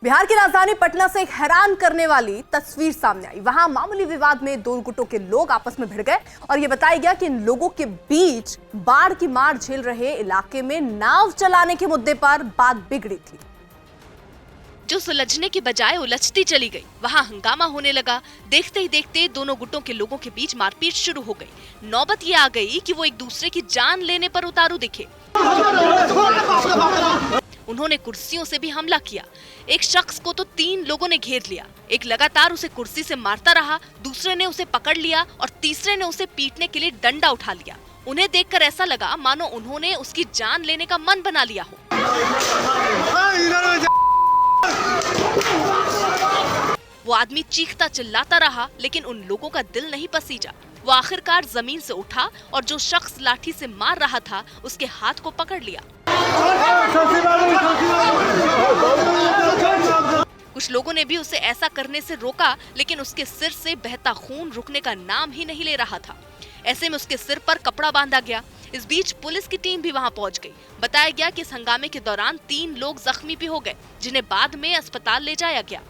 बिहार की राजधानी पटना से एक हैरान करने वाली तस्वीर सामने आई। वहां मामूली विवाद में दो गुटों के लोग आपस में भिड़ गए और यह बताया गया कि इन लोगों के बीच बाढ़ की मार झेल रहे इलाके में नाव चलाने के मुद्दे पर बात बिगड़ी थी, जो सुलझने की बजाय उलझती चली गई। वहां हंगामा होने लगा। देखते ही देखते दोनों गुटों के लोगों के बीच मारपीट शुरू हो गई। नौबत ये आ गई कि वो एक दूसरे की जान लेने पर उतारू दिखे। उन्होंने कुर्सियों से भी हमला किया। एक शख्स को तो 3 लोगों ने घेर लिया। एक लगातार उसे कुर्सी से मारता रहा, दूसरे ने उसे पकड़ लिया और तीसरे ने उसे पीटने के लिए डंडा उठा लिया। उन्हें देखकर ऐसा लगा मानो उन्होंने उसकी जान लेने का मन बना लिया हो। वो आदमी चीखता चिल्लाता रहा, लेकिन उन लोगों का दिल नहीं पसीजा। वो आखिरकार जमीन से उठा और जो शख्स लाठी से मार रहा था उसके हाथ को पकड़ लिया। कुछ लोगों ने भी उसे ऐसा करने से रोका, लेकिन उसके सिर से बहता खून रुकने का नाम ही नहीं ले रहा था। ऐसे में उसके सिर पर कपड़ा बांधा गया। इस बीच पुलिस की टीम भी वहां पहुंच गई। बताया गया कि इस हंगामे के दौरान 3 लोग जख्मी भी हो गए, जिन्हें बाद में अस्पताल ले जाया गया।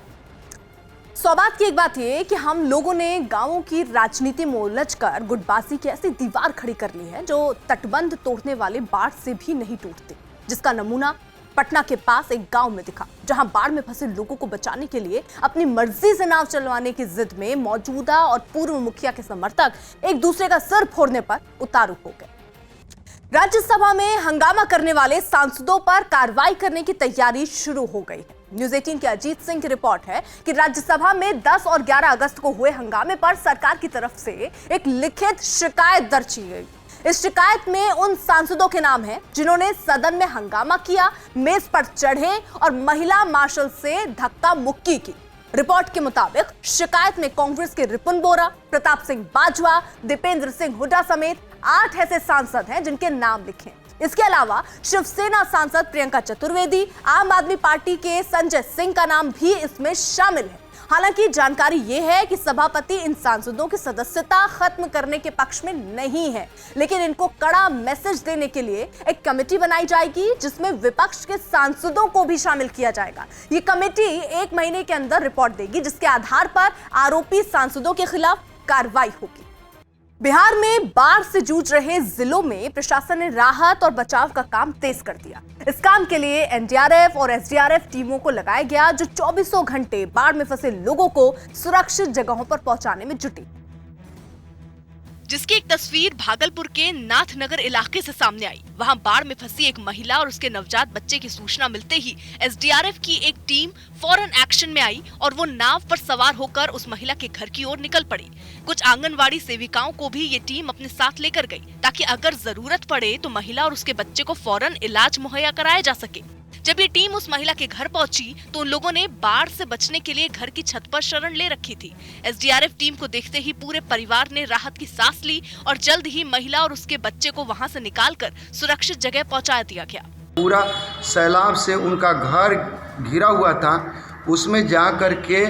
सौगात की एक बात ये कि हम लोगों ने गांवों की राजनीति में उलझकर गुटबाजी की ऐसी दीवार खड़ी कर ली है जो तटबंध तोड़ने वाले बाढ़ से भी नहीं टूटती, जिसका नमूना पटना के पास एक गांव में दिखा, जहां बाढ़ में फंसे लोगों को बचाने के लिए अपनी मर्जी से नाव चलवाने की जिद में मौजूदा और पूर्व मुखिया के समर्थक एक दूसरे का सर फोड़ने पर उतारू हो गए। राज्यसभा में हंगामा करने वाले सांसदों पर कार्रवाई करने की तैयारी शुरू हो गई है। न्यूज 18 के अजीत सिंह की रिपोर्ट है कि राज्यसभा में 10 और 11 अगस्त को हुए हंगामे पर सरकार की तरफ से एक लिखित शिकायत दर्ज की गई। इस शिकायत में उन सांसदों के नाम हैं जिन्होंने सदन में हंगामा किया, मेज पर चढ़े और महिला मार्शल से धक्का मुक्की की। रिपोर्ट के मुताबिक शिकायत में कांग्रेस के रिपुन बोरा, प्रताप सिंह बाजवा, दीपेंद्र सिंह हुड्डा समेत 8 ऐसे सांसद हैं जिनके नाम लिखे। इसके अलावा शिवसेना सांसद प्रियंका चतुर्वेदी, आम आदमी पार्टी के संजय सिंह का नाम भी इसमें शामिल है। हालांकि जानकारी यह है कि सभापति इन सांसदों की सदस्यता खत्म करने के पक्ष में नहीं है, लेकिन इनको कड़ा मैसेज देने के लिए एक कमेटी बनाई जाएगी जिसमें विपक्ष के सांसदों को भी शामिल किया जाएगा। ये कमेटी 1 महीने के अंदर रिपोर्ट देगी, जिसके आधार पर आरोपी सांसदों के खिलाफ कार्रवाई होगी। बिहार में बाढ़ से जूझ रहे जिलों में प्रशासन ने राहत और बचाव का काम तेज कर दिया। इस काम के लिए एनडीआरएफ और एसडीआरएफ टीमों को लगाया गया, जो 24 घंटे बाढ़ में फंसे लोगों को सुरक्षित जगहों पर पहुंचाने में जुटी। जिसकी एक तस्वीर भागलपुर के नाथनगर इलाके से सामने आई। वहां बाढ़ में फंसी एक महिला और उसके नवजात बच्चे की सूचना मिलते ही एसडीआरएफ की एक टीम फौरन एक्शन में आई और वो नाव पर सवार होकर उस महिला के घर की ओर निकल पड़ी। कुछ आंगनवाड़ी सेविकाओं को भी ये टीम अपने साथ लेकर गई, ताकि अगर जरूरत पड़े तो महिला और उसके बच्चे को फौरन इलाज मुहैया कराया जा सके। जब ये टीम उस महिला के घर पहुंची तो उन लोगों ने बाढ़ से बचने के लिए घर की छत पर शरण ले रखी थी। एसडीआरएफ टीम को देखते ही पूरे परिवार ने राहत की सांस ली और जल्द ही महिला और उसके बच्चे को वहां से निकालकर सुरक्षित जगह पहुंचा दिया गया। पूरा सैलाब से उनका घर घिरा हुआ था, उसमें जा करके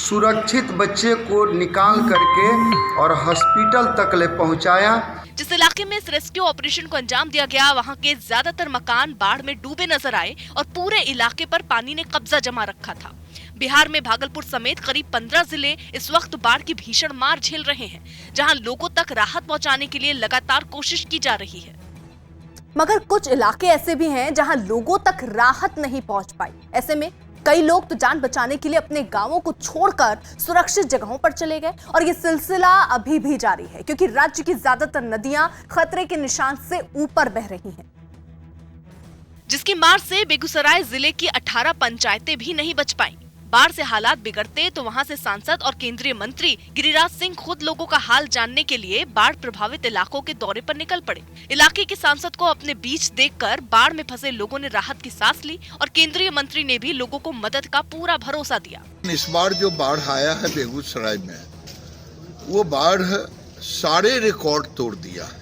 सुरक्षित बच्चे को निकाल करके और हॉस्पिटल तक ले पहुंचाया। जिस इलाके में इस रेस्क्यू ऑपरेशन को अंजाम दिया गया, वहां के ज्यादातर मकान बाढ़ में डूबे नजर आए और पूरे इलाके पर पानी ने कब्जा जमा रखा था। बिहार में भागलपुर समेत करीब 15 जिले इस वक्त बाढ़ की भीषण मार झेल रहे हैं, जहां लोगों तक राहत पहुंचाने के लिए लगातार कोशिश की जा रही है। मगर कुछ इलाके ऐसे भी हैं जहां लोगों तक राहत नहीं पहुंच पाई। ऐसे में कई लोग तो जान बचाने के लिए अपने गांवों को छोड़कर सुरक्षित जगहों पर चले गए और ये सिलसिला अभी भी जारी है, क्योंकि राज्य की ज्यादातर नदियां खतरे के निशान से ऊपर बह रही हैं। जिसकी मार से बेगूसराय जिले की 18 पंचायतें भी नहीं बच पाईं। बाढ़ से हालात बिगड़ते तो वहां से सांसद और केंद्रीय मंत्री गिरिराज सिंह खुद लोगों का हाल जानने के लिए बाढ़ प्रभावित इलाकों के दौरे पर निकल पड़े। इलाके के सांसद को अपने बीच देखकर बाढ़ में फंसे लोगों ने राहत की सांस ली और केंद्रीय मंत्री ने भी लोगों को मदद का पूरा भरोसा दिया। इस बार जो बाढ़ आया है बेगूसराय में, वो बाढ़ सारे रिकॉर्ड तोड़ दिया है।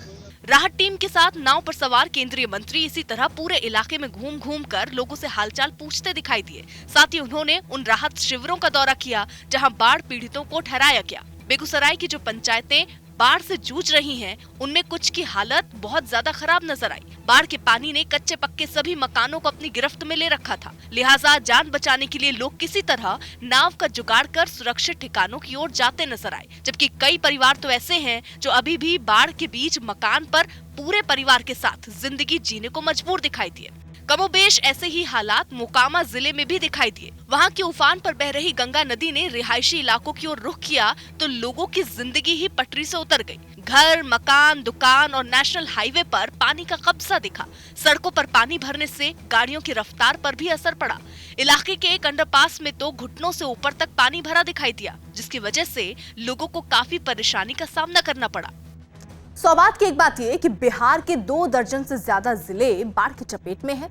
राहत टीम के साथ नाव पर सवार केंद्रीय मंत्री इसी तरह पूरे इलाके में घूम घूम कर लोगों से हालचाल पूछते दिखाई दिए। साथ ही उन्होंने उन राहत शिविरों का दौरा किया जहां बाढ़ पीड़ितों को ठहराया गया। बेगूसराय की जो पंचायतें बाढ़ से जूझ रही हैं, उनमें कुछ की हालत बहुत ज्यादा खराब नजर आई। बाढ़ के पानी ने कच्चे पक्के सभी मकानों को अपनी गिरफ्त में ले रखा था, लिहाजा जान बचाने के लिए लोग किसी तरह नाव का जुगाड़ कर सुरक्षित ठिकानों की ओर जाते नजर आए। जबकि कई परिवार तो ऐसे हैं जो अभी भी बाढ़ के बीच मकान पर पूरे परिवार के साथ जिंदगी जीने को मजबूर दिखाई दिए। कमोबेश ऐसे ही हालात मोकामा जिले में भी दिखाई दिए। वहां की उफान पर बह रही गंगा नदी ने रिहायशी इलाकों की ओर रुख किया तो लोगों की जिंदगी ही पटरी से उतर गई। घर, मकान, दुकान और नेशनल हाईवे पर पानी का कब्जा दिखा। सड़कों पर पानी भरने से गाड़ियों की रफ्तार पर भी असर पड़ा। इलाके के एक अंडरपास में तो घुटनों से ऊपर तक पानी भरा दिखाई दिया, जिसकी वजह से लोगों को काफी परेशानी का सामना करना पड़ा। सौभाग्य की एक बात यह कि बिहार के 2 दर्जन से ज्यादा जिले बाढ़ की चपेट में हैं,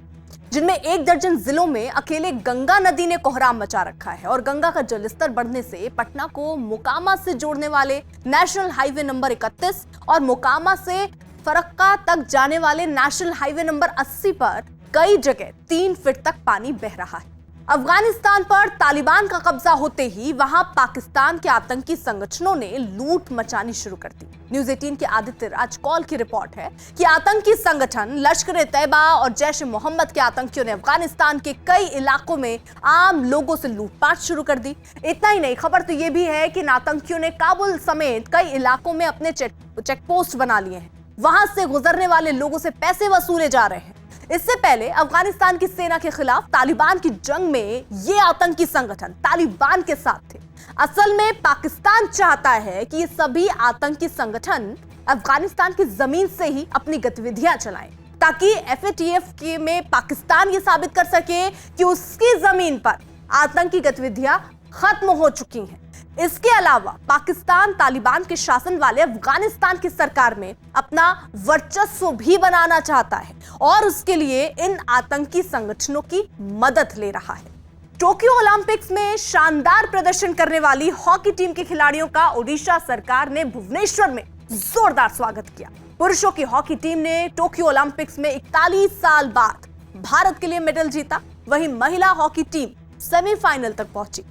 जिनमें 1 दर्जन जिलों में अकेले गंगा नदी ने कोहराम मचा रखा है और गंगा का जलस्तर बढ़ने से पटना को मोकामा से जोड़ने वाले नेशनल हाईवे नंबर 31 और मोकामा से फरक्का तक जाने वाले नेशनल हाईवे नंबर 80 पर कई जगह 3 फीट तक पानी बह रहा है। अफगानिस्तान पर तालिबान का कब्जा होते ही वहां पाकिस्तान के आतंकी संगठनों ने लूट मचानी शुरू कर दी। न्यूज़ 18 के आदित्य राज कौल की रिपोर्ट है कि आतंकी संगठन लश्कर-ए-तैयबा और जैश-ए-मोहम्मद के आतंकियों ने अफगानिस्तान के कई इलाकों में आम लोगों से लूटपाट शुरू कर दी। इतना ही नहीं, खबर तो ये भी है कि इन आतंकियों ने काबुल समेत कई इलाकों में अपने चेक पोस्ट बना लिए हैं। वहां से गुजरने वाले लोगों से पैसे वसूले जा रहे हैं। इससे पहले अफगानिस्तान की सेना के खिलाफ तालिबान की जंग में ये आतंकी संगठन तालिबान के साथ थे। असल में पाकिस्तान चाहता है कि ये सभी आतंकी संगठन अफगानिस्तान की जमीन से ही अपनी गतिविधियां चलाएं, ताकि एफएटीएफ में पाकिस्तान ये साबित कर सके कि उसकी जमीन पर आतंकी गतिविधियां खत्म हो चुकी हैं। इसके अलावा पाकिस्तान तालिबान के शासन वाले अफगानिस्तान की सरकार में अपना वर्चस्व भी बनाना चाहता है और उसके लिए इन आतंकी संगठनों की मदद ले रहा है। टोक्यो ओलंपिक्स में शानदार प्रदर्शन करने वाली हॉकी टीम के खिलाड़ियों का ओडिशा सरकार ने भुवनेश्वर में जोरदार स्वागत किया। पुरुषों की हॉकी टीम ने टोक्यो ओलंपिक्स में 41 साल बाद भारत के लिए मेडल जीता। वहीं महिला हॉकी टीम सेमीफाइनल तक पहुंची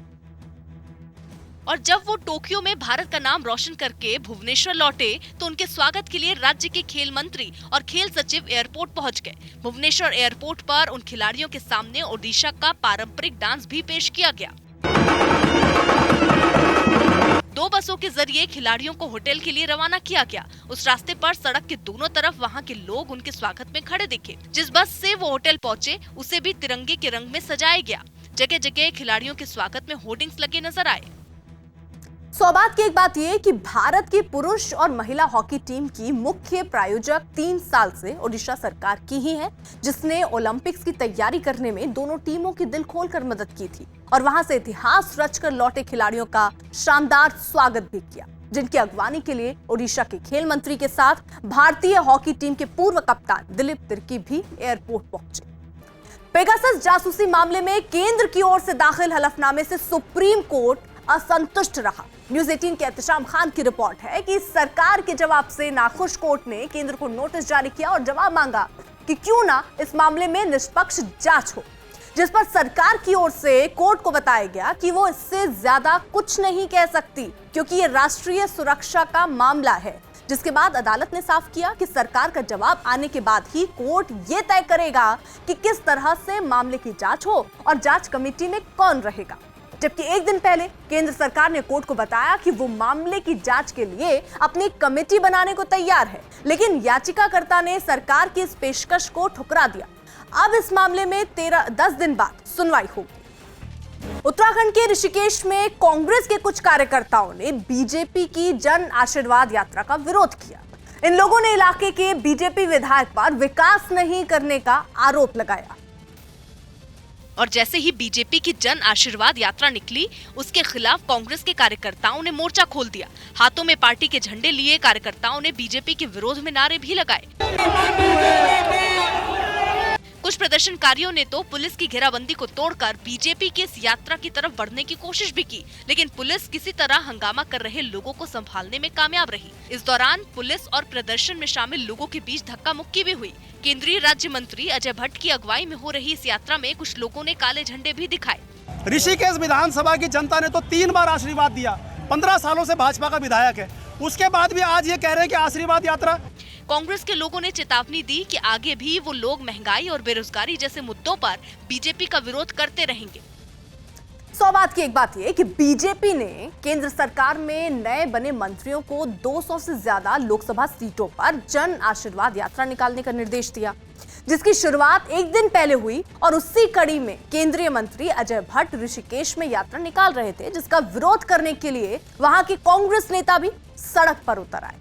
और जब वो टोक्यो में भारत का नाम रोशन करके भुवनेश्वर लौटे तो उनके स्वागत के लिए राज्य के खेल मंत्री और खेल सचिव एयरपोर्ट पहुंच गए। भुवनेश्वर एयरपोर्ट पर उन खिलाड़ियों के सामने ओडिशा का पारंपरिक डांस भी पेश किया गया। 2 बसों के जरिए खिलाड़ियों को होटल के लिए रवाना किया गया। उस रास्ते पर सड़क के दोनों तरफ वहां के लोग उनके स्वागत में खड़े दिखे। जिस बस से वो होटल पहुंचे उसे भी तिरंगे के रंग में सजाया गया। जगह जगह खिलाड़ियों के स्वागत में होर्डिंग्स लगे नजर आए। सौभाग्य की एक बात यह कि भारत की पुरुष और महिला हॉकी टीम की मुख्य प्रायोजक 3 साल से ओडिशा सरकार की ही है, जिसने ओलंपिक्स की तैयारी करने में दोनों टीमों की दिल खोलकर मदद की थी और वहां से इतिहास रचकर लौटे खिलाड़ियों का शानदार स्वागत भी किया, जिनकी अगवानी के लिए ओडिशा के खेल मंत्री के साथ भारतीय हॉकी टीम के पूर्व कप्तान दिलीप तिर्की भी एयरपोर्ट पहुंचे। पेगासस जासूसी मामले में केंद्र की ओर से दाखिल हलफनामे से सुप्रीम कोर्ट असंतुष्ट रहा। न्यूज़ 18 के एहतशाम खान की रिपोर्ट है कि सरकार के जवाब से नाखुश कोर्ट ने केंद्र को नोटिस जारी किया और जवाब मांगा कि क्यों ना इस मामले में निष्पक्ष जांच हो, जिस पर सरकार की ओर से कोर्ट को बताया गया कि वो इससे ज्यादा कुछ नहीं कह सकती क्योंकि ये राष्ट्रीय सुरक्षा का मामला है। जिसके बाद अदालत ने साफ किया कि सरकार का जवाब आने के बाद ही कोर्ट ये तय करेगा कि किस तरह से मामले की जांच हो और जांच कमेटी में कौन रहेगा। जबकि एक दिन पहले केंद्र सरकार ने कोर्ट को बताया कि वो मामले की जांच के लिए अपनी कमेटी बनाने को तैयार है, लेकिन याचिकाकर्ता ने सरकार की इस पेशकश को ठुकरा दिया। अब इस मामले में 10 दिन बाद सुनवाई होगी। उत्तराखंड के ऋषिकेश में कांग्रेस के कुछ कार्यकर्ताओं ने बीजेपी की जन आशीर्वाद यात्रा का विरोध किया। इन लोगों ने इलाके के बीजेपी विधायक पर विकास नहीं करने का आरोप लगाया और जैसे ही बीजेपी की जन आशीर्वाद यात्रा निकली, उसके खिलाफ कांग्रेस के कार्यकर्ताओं ने मोर्चा खोल दिया। हाथों में पार्टी के झंडे लिए कार्यकर्ताओं ने बीजेपी के विरोध में नारे भी लगाए। कुछ प्रदर्शनकारियों ने तो पुलिस की घेराबंदी को तोड़कर बीजेपी की इस यात्रा की तरफ बढ़ने की कोशिश भी की, लेकिन पुलिस किसी तरह हंगामा कर रहे लोगों को संभालने में कामयाब रही। इस दौरान पुलिस और प्रदर्शन में शामिल लोगों के बीच धक्का मुक्की भी हुई। केंद्रीय राज्य मंत्री अजय भट्ट की अगुवाई में हो रही इस यात्रा में कुछ लोगों ने काले झंडे भी दिखाए। ऋषिकेश विधानसभा की जनता ने तो 3 बार आशीर्वाद दिया। 15 सालों से भाजपा का विधायक है उसके बाद भी आज ये कह रहे हैं कि आशीर्वाद यात्रा। कांग्रेस के लोगों ने चेतावनी दी कि आगे भी वो लोग महंगाई और बेरोजगारी जैसे मुद्दों पर बीजेपी का विरोध करते रहेंगे। सौ बात की एक बात यह कि बीजेपी ने केंद्र सरकार में नए बने मंत्रियों को 200 से ज्यादा लोकसभा सीटों पर जन आशीर्वाद यात्रा निकालने का निर्देश दिया, जिसकी शुरुआत एक दिन पहले हुई और उसी कड़ी में केंद्रीय मंत्री अजय भट्ट ऋषिकेश में यात्रा निकाल रहे थे, जिसका विरोध करने के लिए वहां के कांग्रेस नेता भी सड़क पर उतर आए।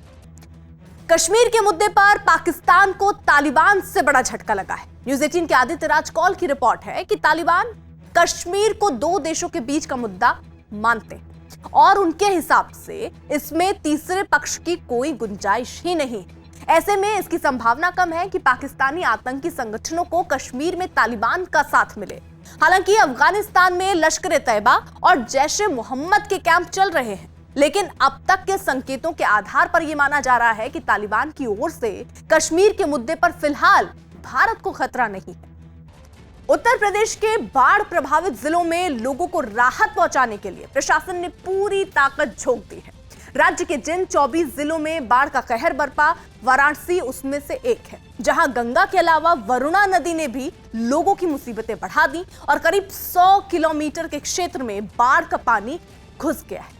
कश्मीर के मुद्दे पर पाकिस्तान को तालिबान से बड़ा झटका लगा है। न्यूज़ 18 के आदित्य राज कौल की रिपोर्ट है कि तालिबान कश्मीर को दो देशों के बीच का मुद्दा मानते हैं और उनके हिसाब से इसमें तीसरे पक्ष की कोई गुंजाइश ही नहीं। ऐसे में इसकी संभावना कम है कि पाकिस्तानी आतंकी संगठनों को कश्मीर में तालिबान का साथ मिले। हालांकि अफगानिस्तान में लश्कर तैयबा और जैश ए मोहम्मद के कैंप चल रहे हैं, लेकिन अब तक के संकेतों के आधार पर यह माना जा रहा है कि तालिबान की ओर से कश्मीर के मुद्दे पर फिलहाल भारत को खतरा नहीं है। उत्तर प्रदेश के बाढ़ प्रभावित जिलों में लोगों को राहत पहुंचाने के लिए प्रशासन ने पूरी ताकत झोंक दी है। राज्य के जिन 24 जिलों में बाढ़ का कहर बरपा, वाराणसी उसमें से एक है, जहां गंगा के अलावा वरुणा नदी ने भी लोगों की मुसीबतें बढ़ा दी और करीब 100 किलोमीटर के क्षेत्र में बाढ़ का पानी घुस गया है,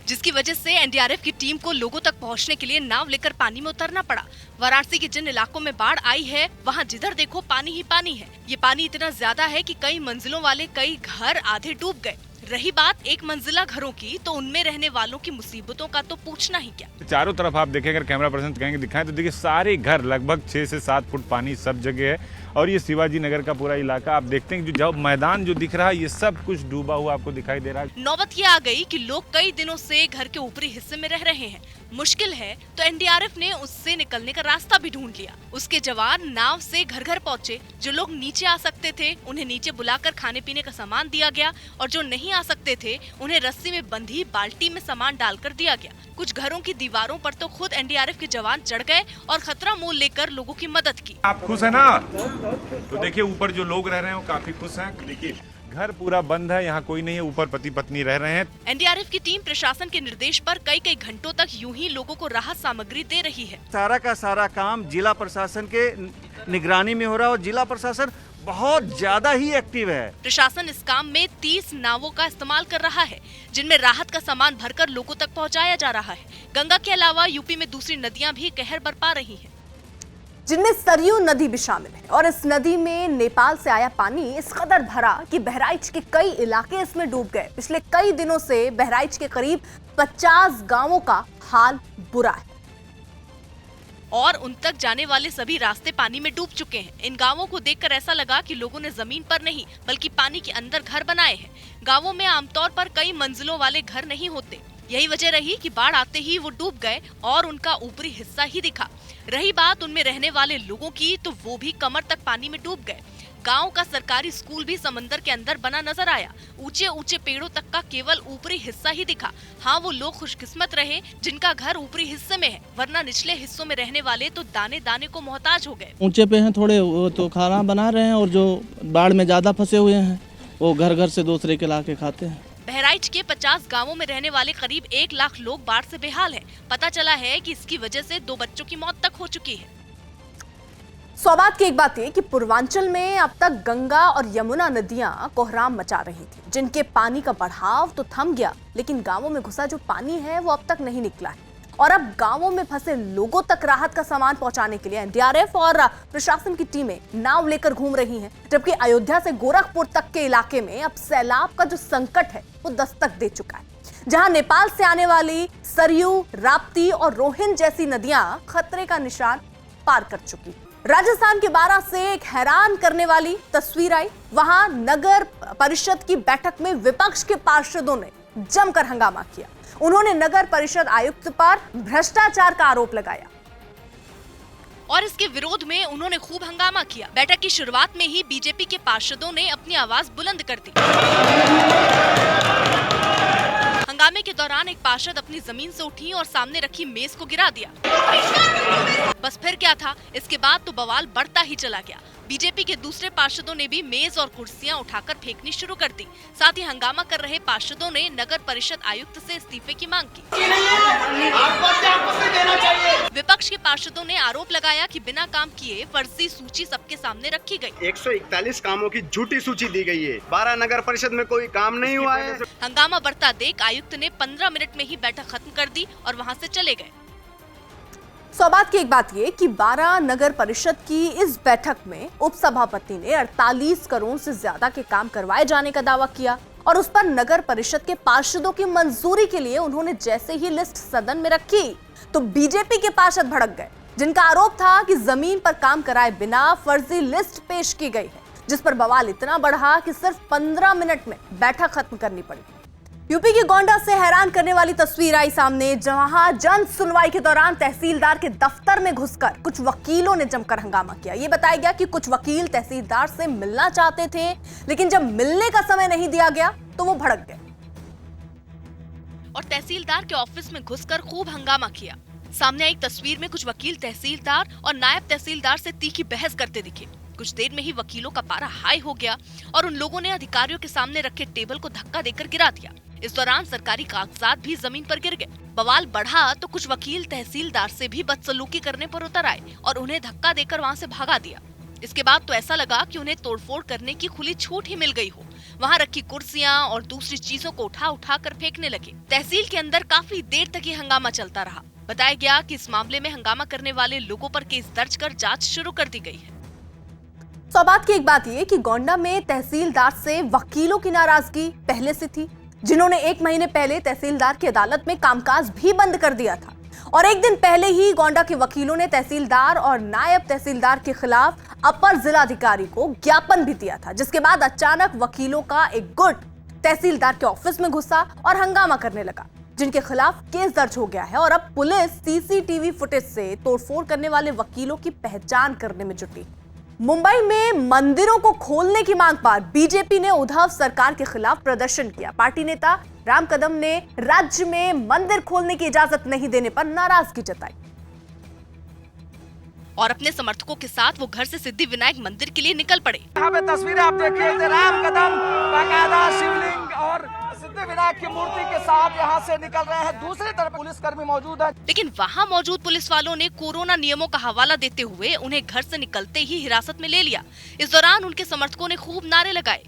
जिसकी वजह से एनडीआरएफ की टीम को लोगों तक पहुंचने के लिए नाव लेकर पानी में उतरना पड़ा। वाराणसी के जिन इलाकों में बाढ़ आई है, वहां जिधर देखो पानी ही पानी है। ये पानी इतना ज्यादा है कि कई मंजिलों वाले कई घर आधे डूब गए। रही बात एक मंजिला घरों की, तो उनमें रहने वालों की मुसीबतों का तो पूछना ही क्या। चारों तरफ आप देखें, अगर कैमरा पर्सन कहेंगे दिखाएं तो देखिए सारे घर लगभग 6 से 7 फुट पानी सब जगह है और ये शिवाजी नगर का पूरा इलाका आप देखते हैं जो मैदान जो दिख रहा है ये सब कुछ डूबा हुआ आपको दिखाई दे रहा है। नौबत ये आ गई कि लोग कई दिनों से घर के ऊपरी हिस्से में रह रहे हैं। मुश्किल है तो एनडीआरएफ ने उससे निकलने का रास्ता भी ढूंढ लिया। उसके जवान नाव से घर घर पहुंचे। जो लोग नीचे आ सकते थे उन्हें नीचे बुलाकर खाने पीने का सामान दिया गया और जो नहीं आ सकते थे उन्हें रस्सी में बंधी बाल्टी में सामान डालकर दिया गया। कुछ घरों की दीवारों पर तो खुद एनडीआरएफ के जवान चढ़ गए और खतरा मोल लेकर लोगों की मदद की। आप खुश है ना? तो देखिए ऊपर जो लोग रह रहे हैं वो काफी खुश हैं। देखिए घर पूरा बंद है, यहाँ कोई नहीं है, ऊपर पति पत्नी रह रहे हैं। एनडीआरएफ की टीम प्रशासन के निर्देश पर कई घंटों तक यूं ही लोगों को राहत सामग्री दे रही है। सारा का सारा काम जिला प्रशासन के निगरानी में हो रहा है और जिला प्रशासन बहुत ज्यादा ही एक्टिव है। प्रशासन इस काम में 30 नावों का इस्तेमाल कर रहा है, जिनमें राहत का सामान भरकर लोगों तक पहुंचाया जा रहा है। गंगा के अलावा यूपी में दूसरी नदियां भी कहर बरपा रही हैं, जिनमें सरयू नदी भी शामिल है और इस नदी में नेपाल से आया पानी इस कदर भरा कि बहराइच के कई इलाके इसमें डूब गए। पिछले कई दिनों से बहराइच के करीब 50 गांवों का हाल बुरा है और उन तक जाने वाले सभी रास्ते पानी में डूब चुके हैं। इन गांवों को देखकर ऐसा लगा कि लोगों ने जमीन पर नहीं बल्कि पानी के अंदर घर बनाए हैं। गांवों में आमतौर पर कई मंजिलों वाले घर नहीं होते। यही वजह रही कि बाढ़ आते ही वो डूब गए और उनका ऊपरी हिस्सा ही दिखा। रही बात उनमें रहने वाले लोगों की, तो वो भी कमर तक पानी में डूब गए। गांव का सरकारी स्कूल भी समंदर के अंदर बना नजर आया। ऊंचे ऊंचे पेड़ों तक का केवल ऊपरी हिस्सा ही दिखा। हाँ, वो लोग खुशकिस्मत रहे जिनका घर ऊपरी हिस्से में है, वरना निचले हिस्सों में रहने वाले तो दाने दाने को मोहताज हो गए। ऊंचे पे हैं थोड़े, वो तो खाना बना रहे हैं और जो बाढ़ में ज्यादा फंसे हुए हैं वो घर घर से दूसरे के लाके खाते हैं। बहराइच के 50 गांवों में रहने वाले करीब 1 लाख लोग बाढ़ से बेहाल हैं। पता चला है कि इसकी वजह से 2 बच्चों की मौत तक हो चुकी है। सौभाग्य की एक बात है कि पूर्वांचल में अब तक गंगा और यमुना नदियां कोहराम मचा रही थी, जिनके पानी का बढ़ाव तो थम गया, लेकिन गांवों में घुसा जो पानी है वो अब तक नहीं निकला है। और अब गांवों में फंसे लोगों तक राहत का सामान पहुंचाने के लिए एनडीआरएफ और प्रशासन की टीमें नाव लेकर घूम रही हैं, जबकि अयोध्या से गोरखपुर तक के इलाके में अब सैलाब का जो संकट है वो दस्तक दे चुका है, जहां नेपाल से आने वाली सरयू, राप्ती और रोहिन जैसी नदियां खतरे का निशान पार कर चुकी। राजस्थान के बारां से एक हैरान करने वाली तस्वीर आई। वहां नगर परिषद की बैठक में विपक्ष के पार्षदों ने जमकर हंगामा किया। उन्होंने नगर परिषद आयुक्त पर भ्रष्टाचार का आरोप लगाया और इसके विरोध में उन्होंने खूब हंगामा किया। बैठक की शुरुआत में ही बीजेपी के पार्षदों ने अपनी आवाज बुलंद कर दी। हंगामे के दौरान एक पार्षद अपनी जमीन से उठी और सामने रखी मेज को गिरा दिया। बस फिर क्या था, इसके बाद तो बवाल बढ़ता ही चला गया। बीजेपी के दूसरे पार्षदों ने भी मेज और कुर्सियां उठाकर फेंकनी शुरू कर दी। साथ ही हंगामा कर रहे पार्षदों ने नगर परिषद आयुक्त से इस्तीफे की मांग की। विपक्ष के पार्षदों ने आरोप लगाया कि बिना काम किए फर्जी सूची सबके सामने रखी गई। 141 कामों की झूठी सूची दी गई है। 12 नगर परिषद में कोई काम नहीं हुआ है। हंगामा बढ़ता देख आयुक्त ने 15 मिनट में ही बैठक खत्म कर दी और वहां से चले गए। सौबात की एक बात ये कि 12 नगर परिषद की इस बैठक में उप सभापति ने 48 करोड़ से ज्यादा के काम करवाए जाने का दावा किया और उस पर नगर परिषद के पार्षदों की मंजूरी के लिए उन्होंने जैसे ही लिस्ट सदन में रखी तो बीजेपी के पार्षद भड़क गए, जिनका आरोप था कि जमीन पर काम कराए बिना फर्जी लिस्ट पेश की गई है, जिस पर बवाल इतना बढ़ा कि सिर्फ 15 मिनट में बैठक खत्म करनी पड़ी। यूपी के गोंडा से हैरान करने वाली तस्वीर आई सामने, जहां जन सुनवाई के दौरान तहसीलदार के दफ्तर में घुसकर कुछ वकीलों ने जमकर हंगामा किया। ये बताया गया कि कुछ वकील तहसीलदार से मिलना चाहते थे, लेकिन जब मिलने का समय नहीं दिया गया तो वो भड़क गए और तहसीलदार के ऑफिस में घुसकर खूब हंगामा किया। सामने आई तस्वीर में कुछ वकील तहसीलदार और नायब तहसीलदार से तीखी बहस करते दिखे। कुछ देर में ही वकीलों का पारा हाई हो गया और उन लोगों ने अधिकारियों के सामने रखे टेबल को धक्का देकर गिरा दिया। इस दौरान सरकारी कागजात भी जमीन पर गिर गए। बवाल बढ़ा तो कुछ वकील तहसीलदार से भी बदसलूकी करने पर उतर आए और उन्हें धक्का देकर वहां से भगा दिया। इसके बाद तो ऐसा लगा कि उन्हें तोड़फोड़ करने की खुली छूट ही मिल गई हो। वहां रखी कुर्सियां और दूसरी चीजों को उठा कर फेंकने लगे। तहसील के अंदर काफी देर तक ये हंगामा चलता रहा। बताया गया कि इस मामले में हंगामा करने वाले लोगों पर केस दर्ज कर जांच शुरू कर दी गई है। सौबात की एक बात यह कि गोंडा में तहसीलदार से वकीलों की नाराजगी पहले से थी, जिन्होंने 1 महीने पहले तहसीलदार की अदालत में कामकाज भी बंद कर दिया था। और एक दिन पहले ही गोंडा के वकीलों ने तहसीलदार और नायब तहसीलदार के खिलाफ अपर जिलाधिकारी को ज्ञापन भी दिया था, जिसके बाद अचानक वकीलों का एक गुट तहसीलदार के ऑफिस में घुसा और हंगामा करने लगा, जिनके खिलाफ केस दर्ज हो गया है और अब पुलिस सीसीटीवी फुटेज से तोड़फोड़ करने वाले वकीलों की पहचान करने में जुटी। मुंबई में मंदिरों को खोलने की मांग पर बीजेपी ने उद्धव सरकार के खिलाफ प्रदर्शन किया। पार्टी नेता राम कदम ने राज्य में मंदिर खोलने की इजाजत नहीं देने पर नाराजगी जताई और अपने समर्थकों के साथ वो घर से सिद्धि विनायक मंदिर के लिए निकल पड़े। यहाँ पे तस्वीरें आप देखिए, राम कदम बाकायदा शिवलिंग और सिद्धि विनायक की मूर्ति के साथ यहाँ से निकल रहे हैं। दूसरी तरफ पुलिसकर्मी मौजूद है, लेकिन वहाँ मौजूद पुलिस वालों ने कोरोना नियमों का हवाला देते हुए उन्हें घर से निकलते ही हिरासत में ले लिया। इस दौरान उनके समर्थकों ने खूब नारे लगाए।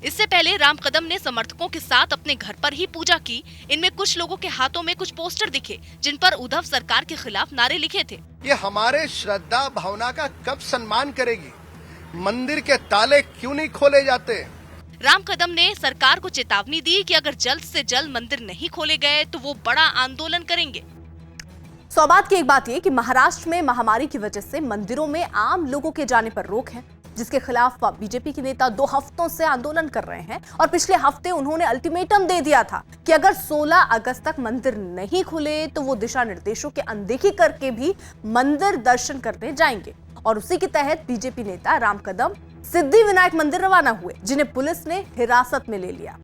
इससे पहले राम कदम ने समर्थकों के साथ अपने घर पर ही पूजा की। इनमें कुछ लोगों के हाथों में कुछ पोस्टर दिखे, जिन पर उद्धव सरकार के खिलाफ नारे लिखे थे। ये हमारे श्रद्धा भावना का कब सम्मान करेगी? मंदिर के ताले क्यों नहीं खोले जाते? राम कदम ने सरकार को चेतावनी दी कि अगर जल्द से जल्द मंदिर नहीं खोले गए तो वो बड़ा आंदोलन करेंगे। सौबात की एक बात यह कि महाराष्ट्र में महामारी की वजह से मंदिरों में आम लोगों के जाने पर रोक है, जिसके खिलाफ बीजेपी के नेता 2 हफ्तों से आंदोलन कर रहे हैं और पिछले हफ्ते उन्होंने अल्टीमेटम दे दिया था कि अगर 16 अगस्त तक मंदिर नहीं खुले तो वो दिशा निर्देशों की अनदेखी करके भी मंदिर दर्शन करने जाएंगे। और उसी के तहत बीजेपी नेता राम कदम सिद्धि विनायक मंदिर रवाना हुए, जिन्हें पुलिस ने हिरासत में ले लिया।